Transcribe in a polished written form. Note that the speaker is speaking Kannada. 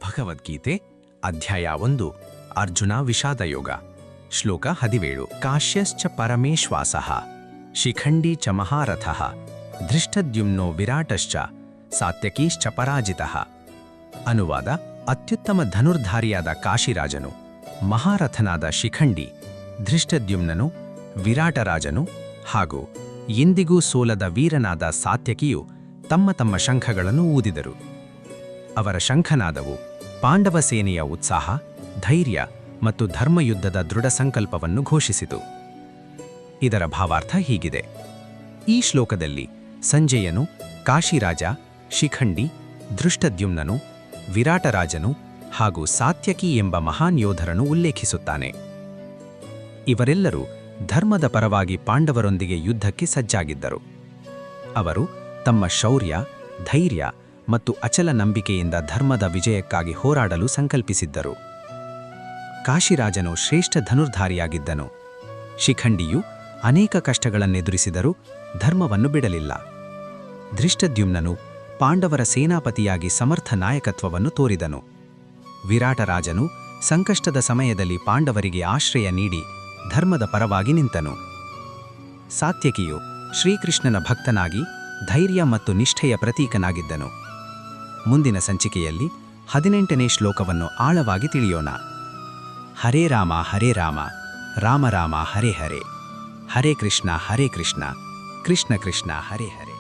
ಭಗವದ್ಗೀತೆ ಅಧ್ಯಾಯ 1 ಅರ್ಜುನ ವಿಷಾದಯೋಗ ಶ್ಲೋಕ 17 ಕಾಶ್ಯಶ್ಚ ಪರಮೇಶ್ವಾಸಃ ಶಿಖಂಡಿ ಚ ಮಹಾರಥಃ ಧೃಷ್ಟದ್ಯುಮ್ನೋ ವಿರಾಟಶ್ಚ ಸಾತ್ಯಕೀಶ್ಚ ಪರಾಜಿತಃ. ಅನುವಾದ: ಅತ್ಯುತ್ತಮ ಧನುರ್ಧಾರಿಯಾದ ಕಾಶಿರಾಜನು, ಮಹಾರಥನಾದ ಶಿಖಂಡಿ, ಧೃಷ್ಟದ್ಯುಮ್ನನು, ವಿರಾಟರಾಜನು ಹಾಗೂ ಎಂದಿಗೂ ಸೋಲದ ವೀರನಾದ ಸಾತ್ಯಕಿಯು ತಮ್ಮ ತಮ್ಮ ಶಂಖಗಳನ್ನು ಊದಿದರು. ಅವರ ಶಂಖನಾದವು ಪಾಂಡವ ಸೇನೆಯ ಉತ್ಸಾಹ, ಧೈರ್ಯ ಮತ್ತು ಧರ್ಮಯುದ್ಧದ ದೃಢ ಸಂಕಲ್ಪವನ್ನು ಘೋಷಿಸಿತು. ಇದರ ಭಾವಾರ್ಥ ಹೀಗಿದೆ: ಈ ಶ್ಲೋಕದಲ್ಲಿ ಸಂಜಯನು ಕಾಶಿರಾಜ, ಶಿಖಂಡಿ, ಧೃಷ್ಟದ್ಯುಮ್ನನು, ವಿರಾಟರಾಜನು ಹಾಗೂ ಸಾತ್ಯಕಿ ಎಂಬ ಮಹಾನ್ ಯೋಧರನ್ನು ಉಲ್ಲೇಖಿಸುತ್ತಾನೆ. ಇವರೆಲ್ಲರೂ ಧರ್ಮದ ಪರವಾಗಿ ಪಾಂಡವರೊಂದಿಗೆ ಯುದ್ಧಕ್ಕೆ ಸಜ್ಜಾಗಿದ್ದರು. ಅವರು ತಮ್ಮ ಶೌರ್ಯ, ಧೈರ್ಯ ಮತ್ತು ಅಚಲ ನಂಬಿಕೆಯಿಂದ ಧರ್ಮದ ವಿಜಯಕ್ಕಾಗಿ ಹೋರಾಡಲು ಸಂಕಲ್ಪಿಸಿದ್ದರು. ಕಾಶಿರಾಜನು ಶ್ರೇಷ್ಠ ಧನುರ್ಧಾರಿಯಾಗಿದ್ದನು. ಶಿಖಂಡಿಯು ಅನೇಕ ಕಷ್ಟಗಳನ್ನೆದುರಿಸಿದರೂ ಧರ್ಮವನ್ನು ಬಿಡಲಿಲ್ಲ. ಧೃಷ್ಟದ್ಯುಮ್ನನು ಪಾಂಡವರ ಸೇನಾಪತಿಯಾಗಿ ಸಮರ್ಥ ನಾಯಕತ್ವವನ್ನು ತೋರಿದನು. ವಿರಾಟರಾಜನು ಸಂಕಷ್ಟದ ಸಮಯದಲ್ಲಿ ಪಾಂಡವರಿಗೆ ಆಶ್ರಯ ನೀಡಿ ಧರ್ಮದ ಪರವಾಗಿ ನಿಂತನು. ಸಾತ್ಯಕಿಯು ಶ್ರೀಕೃಷ್ಣನ ಭಕ್ತನಾಗಿ ಧೈರ್ಯ ಮತ್ತು ನಿಷ್ಠೆಯ ಪ್ರತೀಕನಾಗಿದ್ದನು. ಮುಂದಿನ ಸಂಚಿಕೆಯಲ್ಲಿ 18ನೇ ಶ್ಲೋಕವನ್ನು ಆಳವಾಗಿ ತಿಳಿಯೋಣ. ಹರೇ ರಾಮ ರಾಮ ರಾಮ ಹರೇ ಹರೇ, ಹರೇ ಕೃಷ್ಣ ಕೃಷ್ಣ ಕೃಷ್ಣ ಹರೇ ಹರೇ.